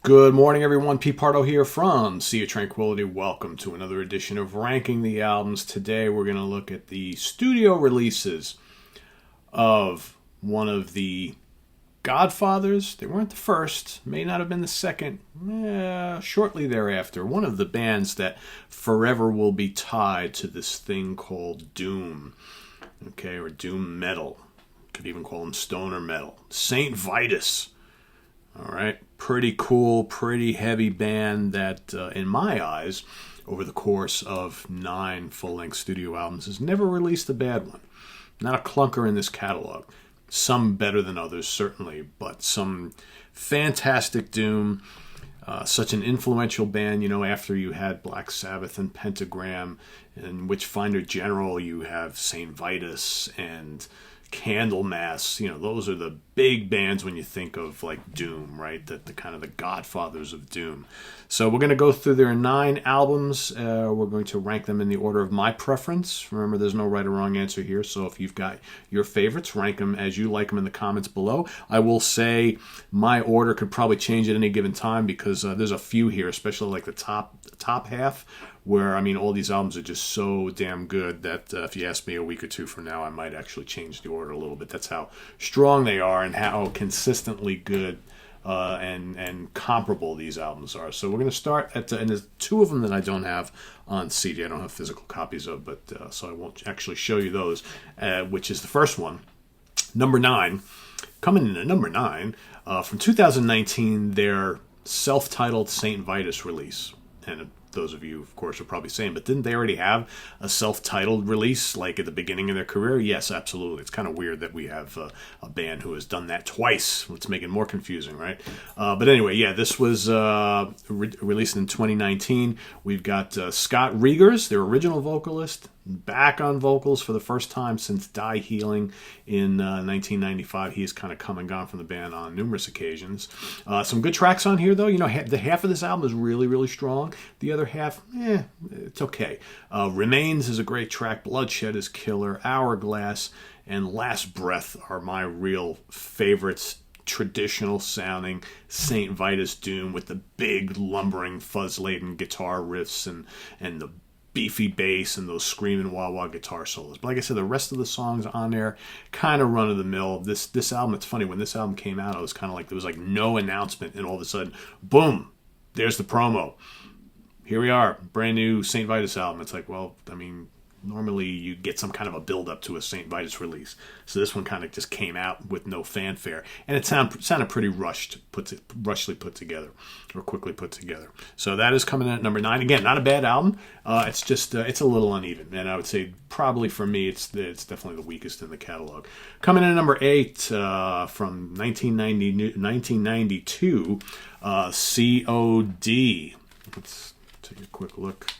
Good morning, everyone. Pete Pardo here from Sea of Tranquility. Welcome to another edition of Ranking the Albums. Today we're going to look at the studio releases of one of the Godfathers. They weren't the first, may not have been the second, shortly thereafter. One of the bands that forever will be tied to this thing called Doom, or Doom metal. Could even call them stoner metal. Saint Vitus. All right, pretty cool, pretty heavy band that, in my eyes, over the course of 9 full-length studio albums, has never released a bad one. Not a clunker in this catalog. Some better than others, certainly, but some fantastic doom. Such an influential band, after you had Black Sabbath and Pentagram, and Witchfinder General, you have Saint Vitus and Candlemass. Those are the big bands when you think of like Doom, right? The kind of the Godfathers of Doom. So we're going to go through their 9 albums. We're going to rank them in the order of my preference. Remember, there's no right or wrong answer here. So if you've got your favorites, rank them as you like them in the comments below. I will say my order could probably change at any given time because there's a few here, especially like the top half, where, all these albums are just so damn good that if you ask me a week or two from now, I might actually change the order a little bit. That's how strong they are and how consistently good and comparable these albums are. So we're going to start at, and there's 2 of them that I don't have on CD. I don't have physical copies of, but so I won't actually show you those, which is the first one, number 9. Coming in at number 9, from 2019, their self-titled Saint Vitus release. And those of you, of course, are probably saying, but didn't they already have a self-titled release, like at the beginning of their career? Yes, absolutely. It's kind of weird that we have a band who has done that twice. Let's make it more confusing, right? But anyway, this was released in 2019. We've got Scott Regers, their original vocalist, back on vocals for the first time since Die Healing in 1995. He has kind of come and gone from the band on numerous occasions. Some good tracks on here, though. The half of this album is really, really strong. The other half, it's okay. Remains is a great track. Bloodshed is killer. Hourglass and Last Breath are my real favorites. Traditional sounding Saint Vitus doom with the big lumbering fuzz-laden guitar riffs and the beefy bass and those screaming wah-wah guitar solos. But like I said, the rest of the songs on there, kind of run-of-the-mill. This album, it's funny, when this album came out, it was kind of like, there was like no announcement, and all of a sudden, boom, there's the promo. Here we are, brand new Saint Vitus album. It's like, well, normally you get some kind of a build-up to a Saint Vitus release. So this one kind of just came out with no fanfare. And it sounded pretty rushedly put together, or quickly put together. So that is coming in at number 9. Again, not a bad album. It's just, it's a little uneven. And I would say probably for me, it's definitely the weakest in the catalog. Coming in at number 8, from 1992, COD. Let's take a quick look.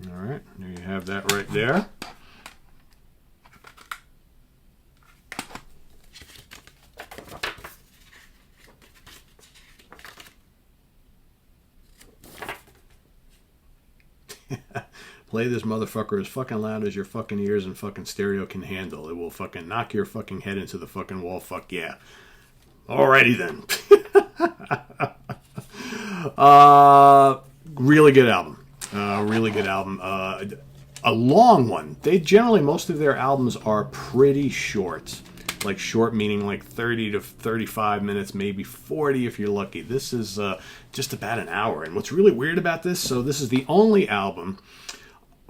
All right, there you have that right there. Play this motherfucker as fucking loud as your fucking ears and fucking stereo can handle. It will fucking knock your fucking head into the fucking wall. Fuck yeah. Alrighty then. Really good album. Really good album. A long one. Most of their albums are pretty short. Like short meaning like 30 to 35 minutes, maybe 40 if you're lucky. This is just about an hour. And what's really weird about this, so this is the only album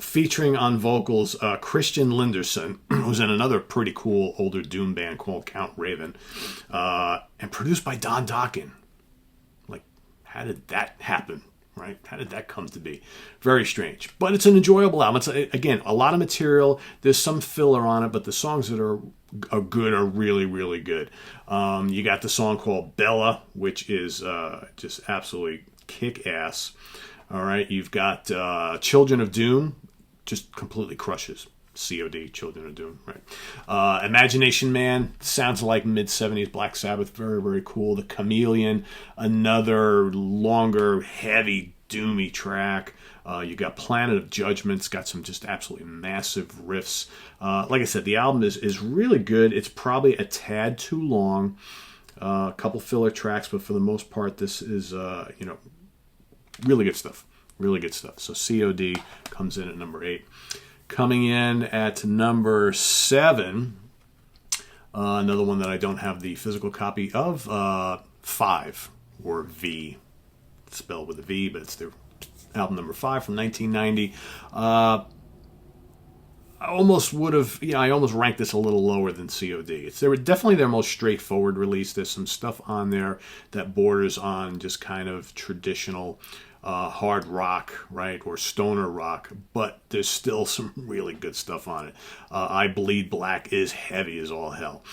featuring on vocals Christian Linderson, who's in another pretty cool older doom band called Count Raven, and produced by Don Dokken. Like, how did that happen? Right? How did that come to be? Very strange. But it's an enjoyable album. It's, again, a lot of material. There's some filler on it, but the songs that are good are really, really good. You got the song called Bella, which is just absolutely kick-ass. All right? You've got Children of Doom, just completely crushes. COD, Children of Doom, right? Imagination Man, sounds like mid-70s Black Sabbath, very, very cool. The Chameleon, another longer, heavy, doomy track. You got Planet of Judgment's got some just absolutely massive riffs. Like I said, the album is really good. It's probably a tad too long. A couple filler tracks, but for the most part, this is, really good stuff. Really good stuff. So COD comes in at number 8. Coming in at number 7, another one that I don't have the physical copy of, 5, or V. It's spelled with a V, but it's their album number 5 from 1990. I almost would have, I almost ranked this a little lower than COD. It's definitely their most straightforward release. There's some stuff on there that borders on just kind of traditional hard rock, right, or stoner rock, but there's still some really good stuff on it. I Bleed Black is heavy as all hell.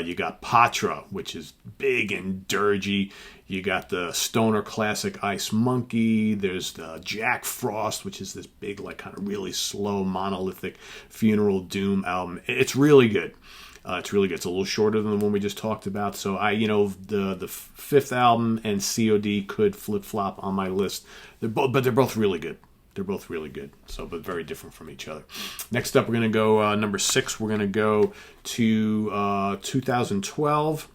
You got Patra, which is big and dirgy. You got the stoner classic Ice Monkey. There's the Jack Frost, which is this big, like, kind of really slow, monolithic funeral doom album. It's really good. It's really good. It's a little shorter than the one we just talked about. So the fifth album and COD could flip flop on my list. They're both really good. They're both really good. So, but very different from each other. Next up, we're gonna go number 6. We're gonna go to 2012,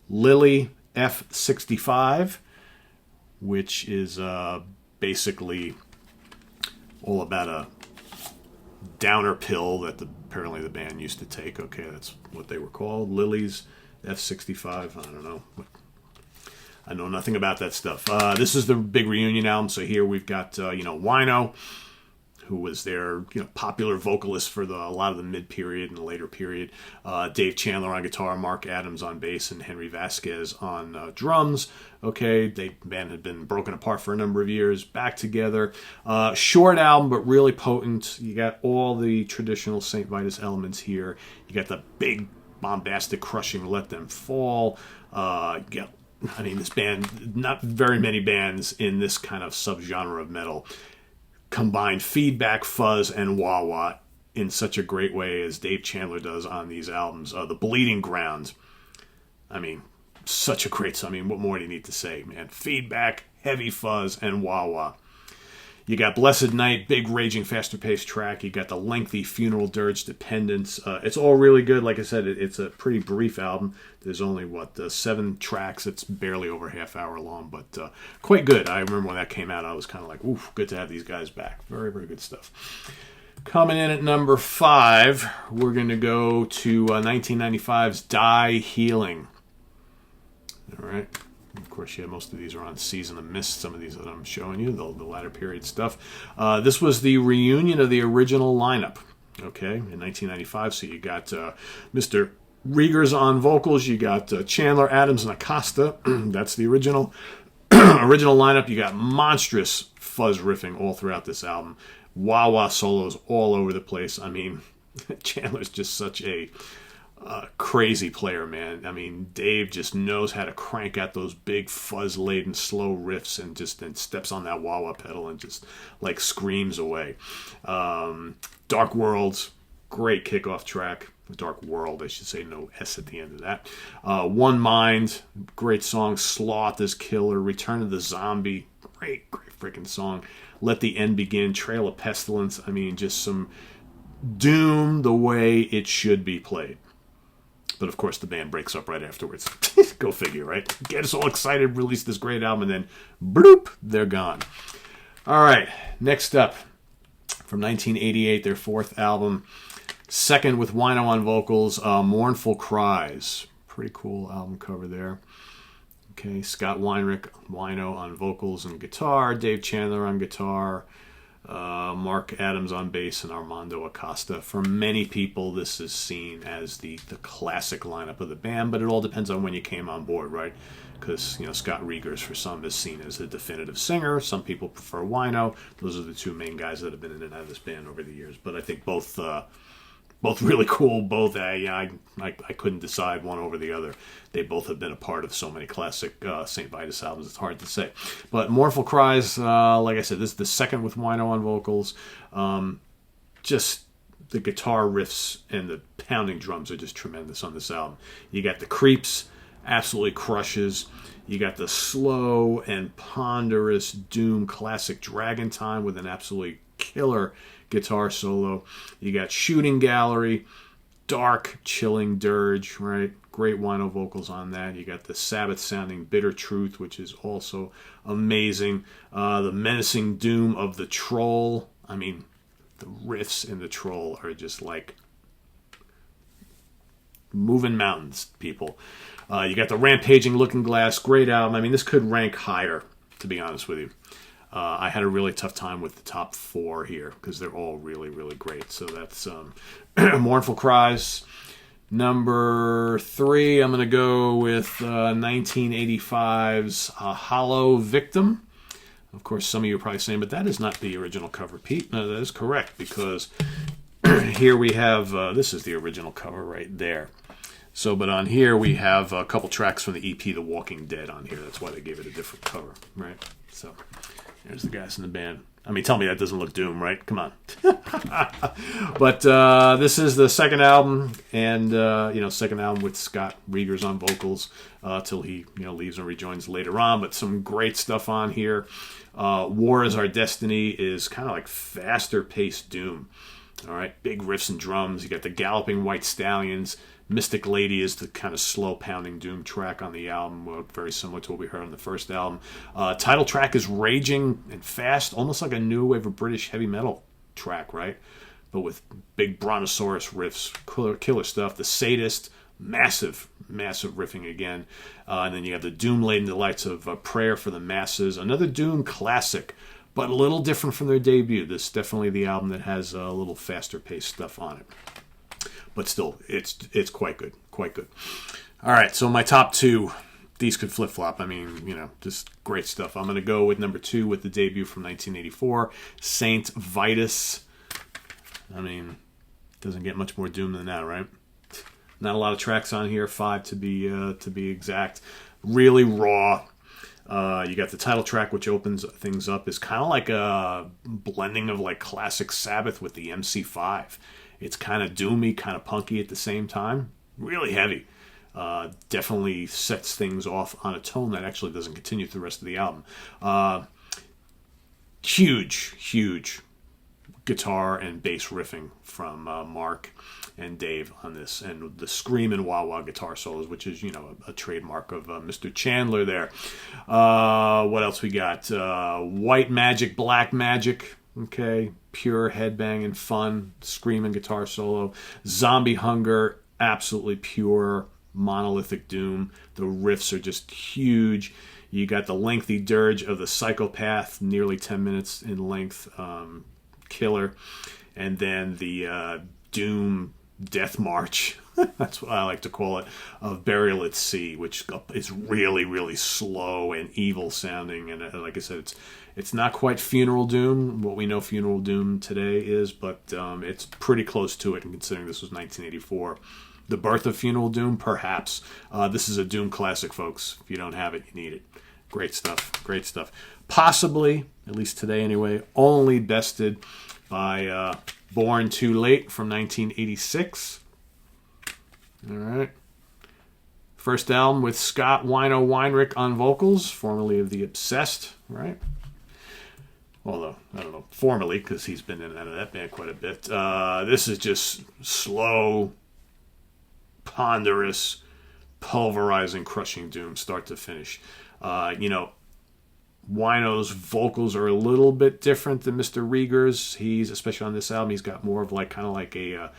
Lily F65, which is basically all about a downer pill that apparently the band used to take. Okay, that's what they were called. Lily's F65. I don't know. I know nothing about that stuff. This is the big reunion album. So here we've got Wino, who was their popular vocalist for a lot of the mid period and the later period. Dave Chandler on guitar, Mark Adams on bass, and Henry Vasquez on drums. Okay, the band had been broken apart for a number of years, back together. Short album, but really potent. You got all the traditional Saint Vitus elements here. You got the big, bombastic, crushing Let Them Fall. This band, not very many bands in this kind of subgenre of metal combine feedback, fuzz, and wah-wah in such a great way as Dave Chandler does on these albums. The Bleeding Ground, such a great song. What more do you need to say, man? Feedback, heavy fuzz, and wah-wah. You got Blessed Night, big, raging, faster-paced track. You got the lengthy Funeral Dirge Dependence. It's all really good. Like I said, it's a pretty brief album. There's only, 7 tracks. It's barely over a half hour long, but quite good. I remember when that came out, I was kind of like, oof, good to have these guys back. Very, very good stuff. Coming in at number 5, we're going to go to 1995's Die Healing. All right. Of course, most of these are on Season of Mist. Some of these that I'm showing you, the latter period stuff. This was the reunion of the original lineup, okay, in 1995. So you got Mr. Riegers on vocals. You got Chandler, Adams, and Acosta. That's the original lineup. You got monstrous fuzz riffing all throughout this album. Wah-wah solos all over the place. Chandler's just such a crazy player, man. Dave just knows how to crank out those big fuzz-laden slow riffs and then steps on that wah-wah pedal and just like screams away. Dark Worlds, great kickoff track. Dark World, I should say, no S at the end of that. One Mind, great song. Sloth is killer. Return of the Zombie, great freaking song. Let the End Begin, Trail of Pestilence. Just some doom the way it should be played. But of course, the band breaks up right afterwards. Go figure, right? Get us all excited, release this great album, and then bloop, they're gone. All right, next up, from 1988, their 4th album, second with Wino on vocals, Mournful Cries. Pretty cool album cover there. Okay, Scott Weinrich, Wino on vocals and guitar, Dave Chandler on guitar, Mark Adams on bass, and Armando Acosta. For many people, this is seen as the classic lineup of the band, but it all depends on when you came on board, right? Because, Scott Riegers, for some, is seen as the definitive singer. Some people prefer Wino. Those are the 2 main guys that have been in and out of this band over the years. But I think both really cool. Both, I couldn't decide one over the other. They both have been a part of so many classic Saint Vitus albums. It's hard to say. But Mournful Cries, like I said, this is the second with Wino on vocals. Just the guitar riffs and the pounding drums are just tremendous on this album. You got the Creeps, absolutely crushes. You got the slow and ponderous doom classic Dragon Time with an absolutely killer guitar solo. You got Shooting Gallery, dark, chilling dirge, right? Great wino vocals on that. You got the Sabbath-sounding Bitter Truth, which is also amazing. The menacing doom of the Troll. I mean, the riffs in the Troll are just like moving mountains, people. You got the Rampaging Looking Glass. Great album. I mean, this could rank higher, to be honest with you. I had a really tough time with the top 4 here because they're all really, really great. So that's Mournful Cries. Number 3, I'm going to go with 1985's Hollow Victim. Of course, some of you are probably saying, but that is not the original cover, Pete. No, that is correct, because here we have, this is the original cover right there. So, but on here we have a couple tracks from the EP The Walking Dead on here. That's why they gave it a different cover, right? So, there's the guys in the band. I mean, tell me that doesn't look Doom, right? Come on. But this is the second album, and second album with Scott Riegers on vocals till he leaves and rejoins later on. But some great stuff on here. War Is Our Destiny is kind of like faster paced Doom. All right, big riffs and drums. You got the Galloping White Stallions. Mystic Lady is the kind of slow pounding Doom track on the album, very similar to what we heard on the first album. Title track is raging and fast, almost like a new wave of British heavy metal track, right? But with big brontosaurus riffs, killer stuff. The Sadist, massive riffing again. And then you have the Doom-laden delights of Prayer for the Masses, another Doom classic, but a little different from their debut. This is definitely the album that has a little faster paced stuff on it. But still, it's quite good, quite good. All right, so my top 2, these could flip-flop. I mean, just great stuff. I'm going to go with number 2 with the debut from 1984, Saint Vitus. I mean, doesn't get much more Doom than that, right? Not a lot of tracks on here, 5 to be exact. Really raw. You got the title track, which opens things up, is kind of like a blending of like classic Sabbath with the MC5. It's kind of doomy, kind of punky at the same time. Really heavy. Definitely sets things off on a tone that actually doesn't continue through the rest of the album. Huge guitar and bass riffing from Mark and Dave on this. And the scream and wah-wah guitar solos, which is, a trademark of Mr. Chandler there. What else we got? White Magic, Black Magic. Okay, pure headbanging fun, screaming guitar solo. Zombie Hunger, absolutely pure monolithic Doom. The riffs are just huge. You got the lengthy dirge of the Psychopath, nearly 10 minutes in length, killer. And then the Doom Death March, that's what I like to call it, of Burial at Sea, which is really, really slow and evil sounding. And like I said, it's not quite Funeral Doom, what we know Funeral Doom today is, but it's pretty close to it, and considering this was 1984. The birth of Funeral Doom, perhaps. This is a Doom classic, folks. If you don't have it, you need it. Great stuff, great stuff. Possibly, at least today anyway, only bested by Born Too Late from 1986. All right. First album with Scott Wino Weinrich on vocals, formerly of The Obsessed, right? Although, I don't know, formerly, because he's been in and out of that band quite a bit. This is just slow, ponderous, pulverizing, crushing Doom, start to finish. Wino's vocals are a little bit different than Mr. Riegers. He's, especially on this album, he's got more of like a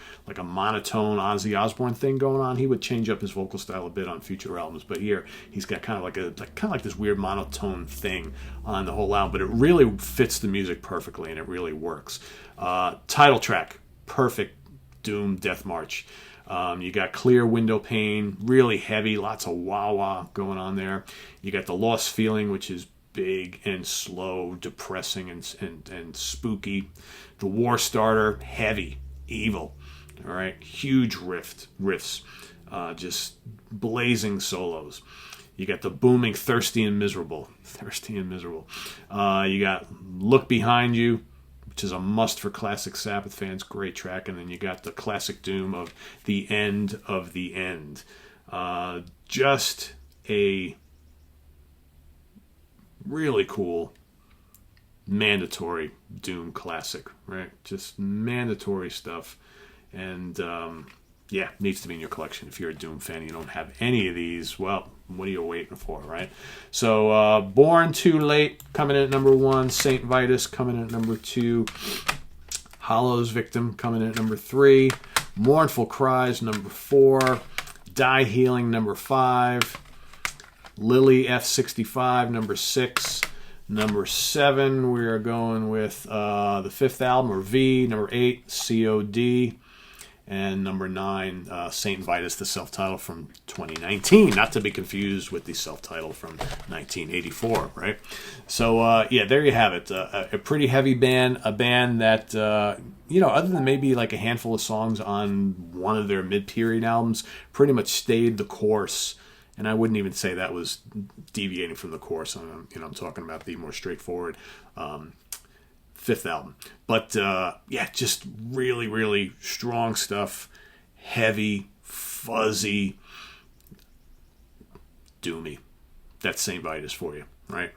monotone Ozzy Osbourne thing going on. He would change up his vocal style a bit on future albums, but here he's got kind of like this weird monotone thing on the whole album. But it really fits the music perfectly, and it really works. Title track, perfect Doom Death March. You got Clear Window Pane, really heavy, lots of wah-wah going on there. You got The Lost Feeling, which is big and slow, depressing and spooky. The War Starter, heavy, evil. All right, huge riffs, just blazing solos. You got the booming Thirsty and Miserable. You got Look Behind You, which is a must for classic Sabbath fans. Great track. And then you got the classic Doom of The End of the End. Just a really cool, mandatory Doom classic, right? Just mandatory stuff. And yeah, needs to be in your collection. If you're a Doom fan and you don't have any of these, well, what are you waiting for, right? So, Born Too Late coming in at number 1. Saint Vitus coming in at number 2. Hollow's Victim coming in at number 3. Mournful Cries, number 4. Die Healing, number 5. Lily F65, number 6. Number 7, we are going with the 5th album, or V. Number 8, COD. And number 9, Saint Vitus, the self-titled from 2019. Not to be confused with the self-titled from 1984, right? So, yeah, there you have it. A pretty heavy band, a band that, other than maybe like a handful of songs on one of their mid-period albums, pretty much stayed the course. And I wouldn't even say that was deviating from the course. I'm talking about the more straightforward 5th album. But, yeah, just really, really strong stuff. Heavy, fuzzy, doomy. That's Saint Vitus for you, right?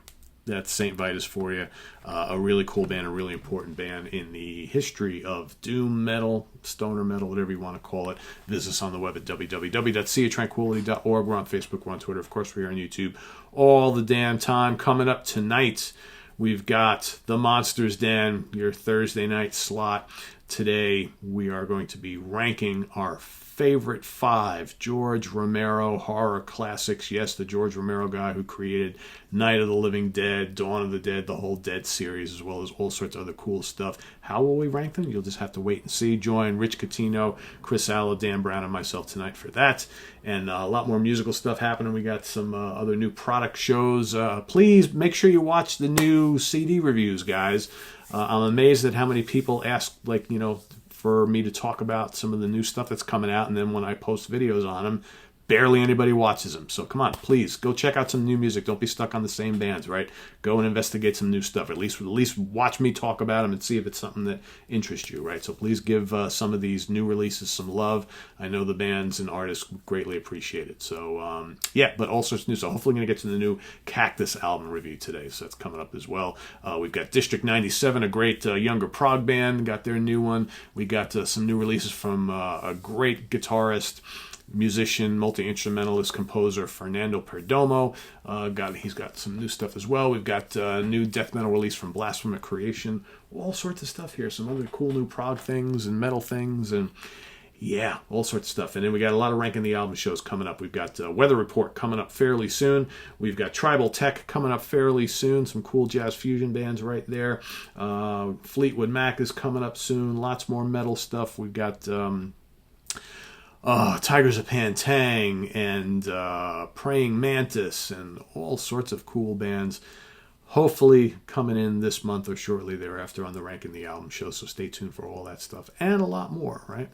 That's Saint Vitus for you. A really cool band, a really important band in the history of doom metal, stoner metal, whatever you want to call it. Visit us on the web at www.seaoftranquility.org. We're on Facebook, we're on Twitter, of course, we're on YouTube all the damn time. Coming up tonight, we've got The Monsters Den, your Thursday night slot. Today, we are going to be ranking our favorite 5 George Romero horror classics. Yes, the George Romero guy who created Night of the Living Dead, Dawn of the Dead, the whole Dead series, as well as all sorts of other cool stuff. How will we rank them? You'll just have to wait and see. Join Rich Catino, Chris Allo, Dan Brown, and myself tonight for that. And a lot more musical stuff happening. We got some other new product shows. Please make sure you watch the new CD reviews, guys. I'm amazed at how many people ask, for me to talk about some of the new stuff that's coming out, and then when I post videos on them, barely anybody watches them. So come on, please go check out some new music. Don't be stuck on the same bands, right? Go and investigate some new stuff. At least watch me talk about them and see if it's something that interests you, right? So please give some of these new releases some love. I know the bands and artists greatly appreciate it. So yeah, but all sorts of new. So hopefully going to get to the new Cactus album review today. So that's coming up as well. We've got District 97, a great younger prog band, got their new one. We got some new releases from a great guitarist, musician, multi-instrumentalist, composer Fernando Perdomo. He's got some new stuff as well. We've got a new death metal release from Blasphemic Creation. All sorts of stuff here. Some other cool new prog things and metal things, and yeah, all sorts of stuff. And then we got a lot of ranking the album shows coming up. We've got Weather Report coming up fairly soon. We've got Tribal Tech coming up fairly soon. Some cool jazz fusion bands right there. Fleetwood Mac is coming up soon. Lots more metal stuff. We've got Tigers of Pantang and Praying Mantis and all sorts of cool bands. Hopefully coming in this month or shortly thereafter on the Ranking the Album show. So stay tuned for all that stuff and a lot more, right?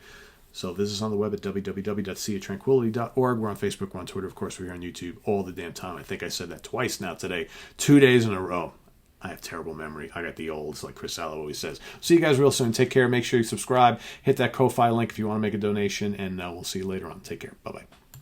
So visit us on the web at www.seaoftranquility.org. We're on Facebook, we're on Twitter, of course, we're on YouTube all the damn time. I think I said that twice now today, 2 days in a row. I have terrible memory. I got the olds, like Chris Allo always says. See you guys real soon. Take care. Make sure you subscribe. Hit that Ko-Fi link if you want to make a donation, and we'll see you later on. Take care. Bye-bye.